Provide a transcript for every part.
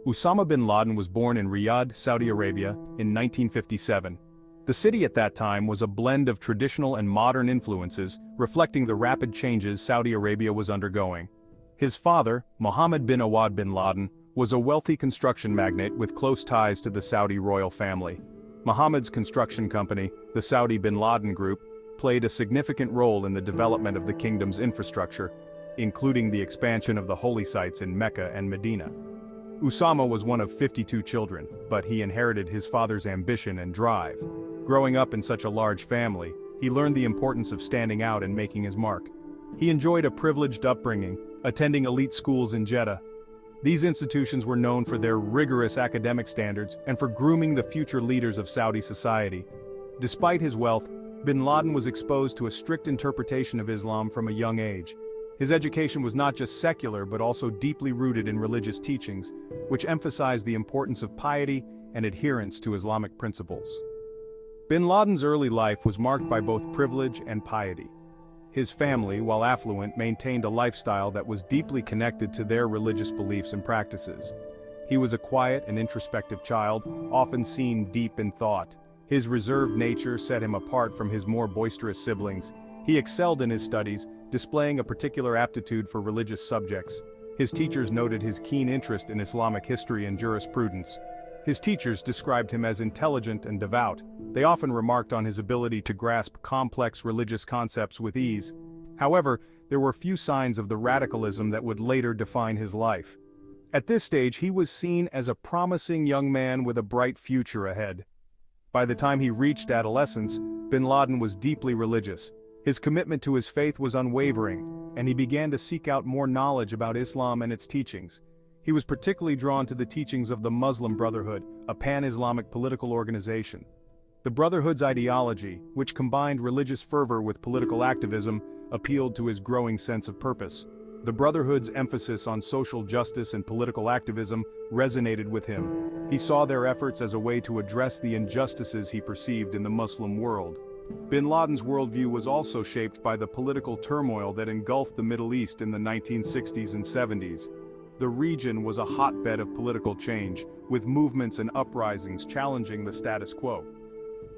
Usama bin Laden was born in Riyadh, Saudi Arabia, in 1957. The city at that time was a blend of traditional and modern influences, reflecting the rapid changes Saudi Arabia was undergoing. His father, Mohammed bin Awad bin Laden, was a wealthy construction magnate with close ties to the Saudi royal family. Mohammed's construction company, the Saudi bin Laden Group, played a significant role in the development of the kingdom's infrastructure, including the expansion of the holy sites in Mecca and Medina. Usama was one of 52 children, but he inherited his father's ambition and drive. Growing up in such a large family, he learned the importance of standing out and making his mark. He enjoyed a privileged upbringing, attending elite schools in Jeddah. These institutions were known for their rigorous academic standards and for grooming the future leaders of Saudi society. Despite his wealth, bin Laden was exposed to a strict interpretation of Islam from a young age. His education was not just secular but also deeply rooted in religious teachings, which emphasized the importance of piety and adherence to Islamic principles. Bin Laden's early life was marked by both privilege and piety. His family, while affluent, maintained a lifestyle that was deeply connected to their religious beliefs and practices. He was a quiet and introspective child, often seen deep in thought. His reserved nature set him apart from his more boisterous siblings. He excelled in his studies, displaying a particular aptitude for religious subjects. His teachers noted his keen interest in Islamic history and jurisprudence. His teachers described him as intelligent and devout. They often remarked on his ability to grasp complex religious concepts with ease. However, there were few signs of the radicalism that would later define his life. At this stage, he was seen as a promising young man with a bright future ahead. By the time he reached adolescence, bin Laden was deeply religious. His commitment to his faith was unwavering, and he began to seek out more knowledge about Islam and its teachings. He was particularly drawn to the teachings of the Muslim Brotherhood, a pan-Islamic political organization. The Brotherhood's ideology, which combined religious fervor with political activism, appealed to his growing sense of purpose. The Brotherhood's emphasis on social justice and political activism resonated with him. He saw their efforts as a way to address the injustices he perceived in the Muslim world. Bin Laden's worldview was also shaped by the political turmoil that engulfed the Middle East in the 1960s and 70s. The region was a hotbed of political change, with movements and uprisings challenging the status quo.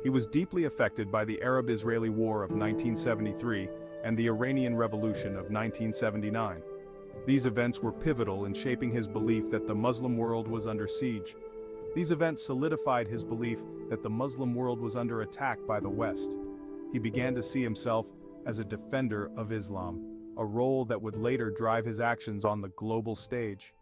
He was deeply affected by the Arab-Israeli War of 1973 and the Iranian Revolution of 1979. These events were pivotal in shaping his belief that the Muslim world was under siege. These events solidified his belief that the Muslim world was under attack by the West. He began to see himself as a defender of Islam, a role that would later drive his actions on the global stage.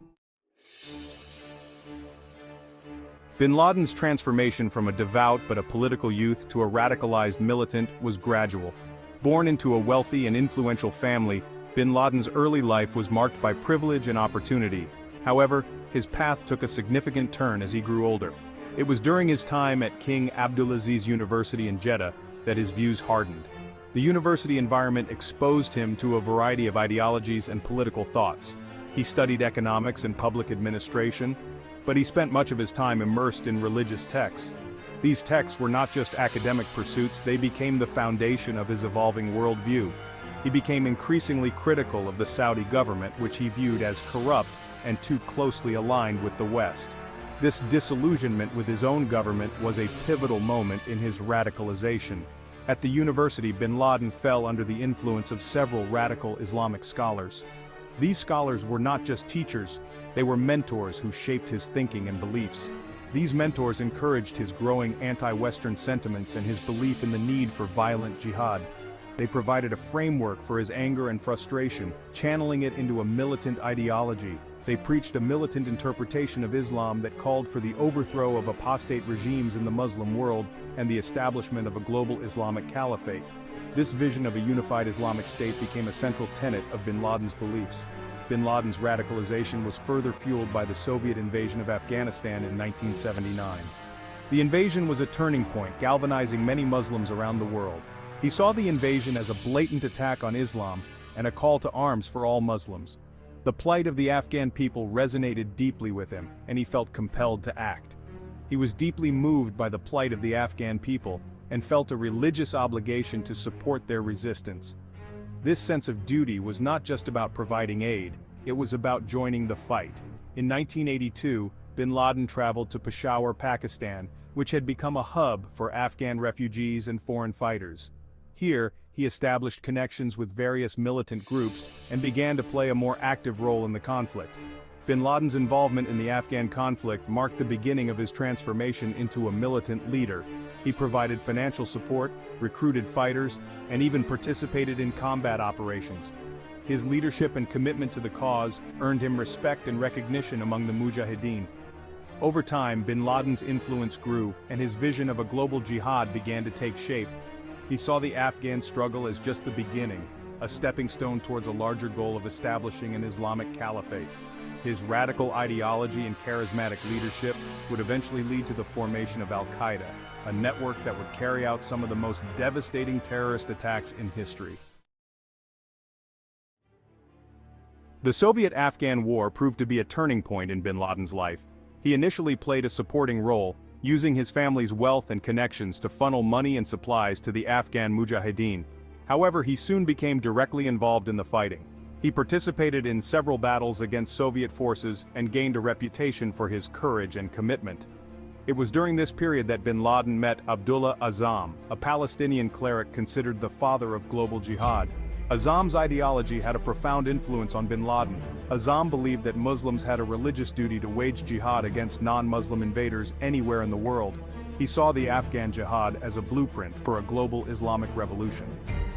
Bin Laden's transformation from a devout but a political youth to a radicalized militant was gradual. Born into a wealthy and influential family, bin Laden's early life was marked by privilege and opportunity. However, his path took a significant turn as he grew older. It was during his time at King Abdulaziz University in Jeddah that his views hardened. The university environment exposed him to a variety of ideologies and political thoughts. He studied economics and public administration, but he spent much of his time immersed in religious texts. These texts were not just academic pursuits, they became the foundation of his evolving worldview. He became increasingly critical of the Saudi government, which he viewed as corrupt and too closely aligned with the West. This disillusionment with his own government was a pivotal moment in his radicalization. At the university, bin Laden fell under the influence of several radical Islamic scholars. These scholars were not just teachers, they were mentors who shaped his thinking and beliefs. These mentors encouraged his growing anti-Western sentiments and his belief in the need for violent jihad. They provided a framework for his anger and frustration, channeling it into a militant ideology. They preached a militant interpretation of Islam that called for the overthrow of apostate regimes in the Muslim world and the establishment of a global Islamic caliphate. This vision of a unified Islamic state became a central tenet of bin Laden's beliefs. Bin Laden's radicalization was further fueled by the Soviet invasion of Afghanistan in 1979. The invasion was a turning point, galvanizing many Muslims around the world. He saw the invasion as a blatant attack on Islam and a call to arms for all Muslims. The plight of the Afghan people resonated deeply with him, and he felt compelled to act. He was deeply moved by the plight of the Afghan people and felt a religious obligation to support their resistance. This sense of duty was not just about providing aid, it was about joining the fight. In 1982, bin Laden traveled to Peshawar, Pakistan, which had become a hub for Afghan refugees and foreign fighters. Here, he established connections with various militant groups and began to play a more active role in the conflict. Bin Laden's involvement in the Afghan conflict marked the beginning of his transformation into a militant leader. He provided financial support, recruited fighters, and even participated in combat operations. His leadership and commitment to the cause earned him respect and recognition among the Mujahideen. Over time, bin Laden's influence grew, and his vision of a global jihad began to take shape. He saw the Afghan struggle as just the beginning, a stepping stone towards a larger goal of establishing an Islamic caliphate. His radical ideology and charismatic leadership would eventually lead to the formation of al-Qaeda, a network that would carry out some of the most devastating terrorist attacks in history. The Soviet-Afghan War proved to be a turning point in bin Laden's life. He initially played a supporting role, using his family's wealth and connections to funnel money and supplies to the Afghan Mujahideen. However, he soon became directly involved in the fighting. He participated in several battles against Soviet forces and gained a reputation for his courage and commitment. It was during this period that bin Laden met Abdullah Azzam, a Palestinian cleric considered the father of global jihad. Azzam's ideology had a profound influence on bin Laden. Azzam believed that Muslims had a religious duty to wage jihad against non-Muslim invaders anywhere in the world. He saw the Afghan jihad as a blueprint for a global Islamic revolution.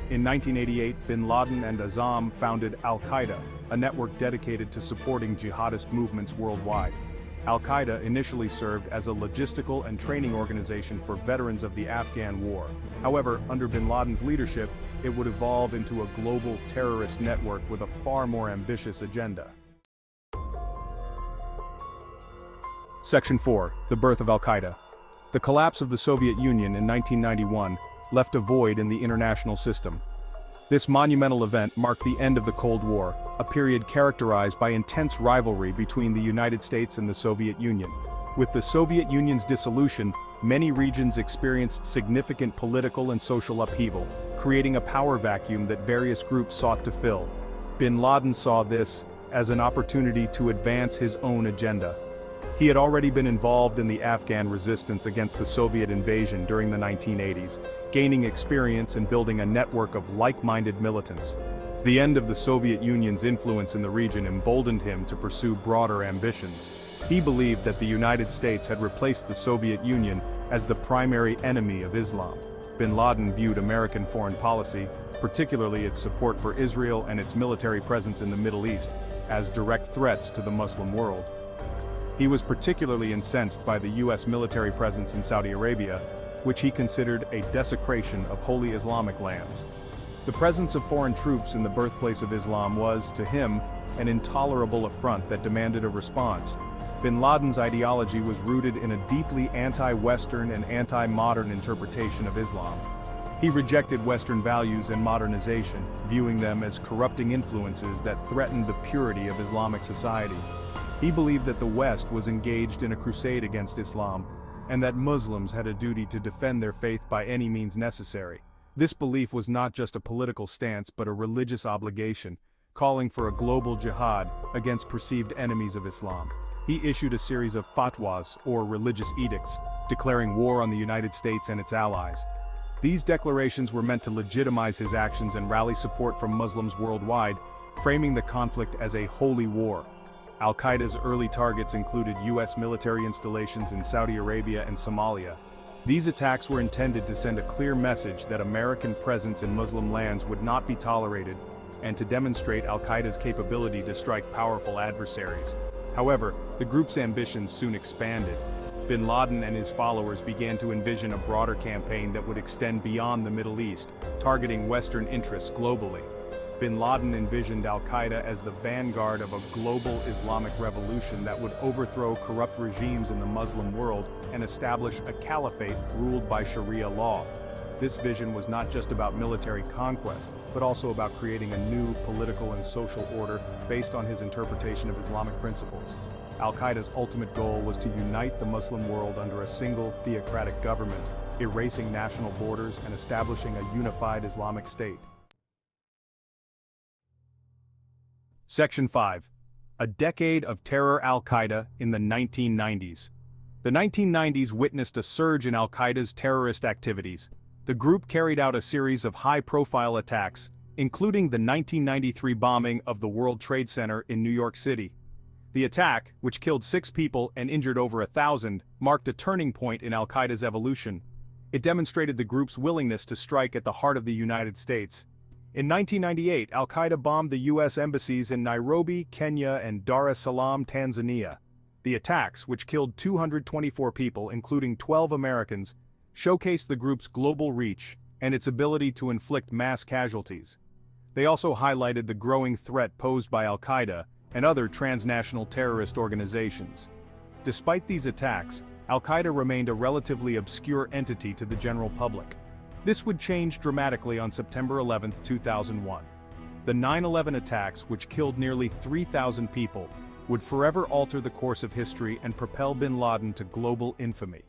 In 1988, bin Laden and Azzam founded al-Qaeda, a network dedicated to supporting jihadist movements worldwide. Al-Qaeda initially served as a logistical and training organization for veterans of the Afghan War. However, under bin Laden's leadership, it would evolve into a global terrorist network with a far more ambitious agenda. Section 4. The birth of al-Qaeda. The collapse of the Soviet Union in 1991 left a void in the international system. This monumental event marked the end of the Cold War, a period characterized by intense rivalry between the United States and the Soviet Union. With the Soviet Union's dissolution, many regions experienced significant political and social upheaval, creating a power vacuum that various groups sought to fill. Bin Laden saw this as an opportunity to advance his own agenda. He had already been involved in the Afghan resistance against the Soviet invasion during the 1980s, gaining experience in building a network of like-minded militants. The end of the Soviet Union's influence in the region emboldened him to pursue broader ambitions. He believed that the United States had replaced the Soviet Union as the primary enemy of Islam. Bin Laden viewed American foreign policy, particularly its support for Israel and its military presence in the Middle East, as direct threats to the Muslim world. He was particularly incensed by the U.S. military presence in Saudi Arabia, which he considered a desecration of holy Islamic lands. The presence of foreign troops in the birthplace of Islam was, to him, an intolerable affront that demanded a response. Bin Laden's ideology was rooted in a deeply anti-Western and anti-modern interpretation of Islam. He rejected Western values and modernization, viewing them as corrupting influences that threatened the purity of Islamic society. He believed that the West was engaged in a crusade against Islam, and that Muslims had a duty to defend their faith by any means necessary. This belief was not just a political stance but a religious obligation, calling for a global jihad against perceived enemies of Islam. He issued a series of fatwas, or religious edicts, declaring war on the United States and its allies. These declarations were meant to legitimize his actions and rally support from Muslims worldwide, framing the conflict as a holy war. Al-Qaeda's early targets included U.S. military installations in Saudi Arabia and Somalia. These attacks were intended to send a clear message that American presence in Muslim lands would not be tolerated, and to demonstrate Al-Qaeda's capability to strike powerful adversaries. However, the group's ambitions soon expanded. Bin Laden and his followers began to envision a broader campaign that would extend beyond the Middle East, targeting Western interests globally. Bin Laden envisioned al-Qaeda as the vanguard of a global Islamic revolution that would overthrow corrupt regimes in the Muslim world and establish a caliphate ruled by Sharia law. This vision was not just about military conquest, but also about creating a new political and social order based on his interpretation of Islamic principles. Al-Qaeda's ultimate goal was to unite the Muslim world under a single theocratic government, erasing national borders and establishing a unified Islamic state. Section 5. A decade of terror. Al-Qaeda in the 1990s. The 1990s witnessed a surge in al-Qaeda's terrorist activities. The group carried out a series of high-profile attacks, including the 1993 bombing of the World Trade Center in New York City. The attack, which killed 6 people and injured over 1,000, marked a turning point in al-Qaeda's evolution. It demonstrated the group's willingness to strike at the heart of the United States. In 1998, al-Qaeda bombed the U.S. embassies in Nairobi, Kenya and Dar es Salaam, Tanzania. The attacks, which killed 224 people including 12 Americans, showcased the group's global reach and its ability to inflict mass casualties. They also highlighted the growing threat posed by al-Qaeda and other transnational terrorist organizations. Despite these attacks, al-Qaeda remained a relatively obscure entity to the general public. This would change dramatically on September 11, 2001. The 9/11 attacks, which killed nearly 3,000 people, would forever alter the course of history and propel bin Laden to global infamy.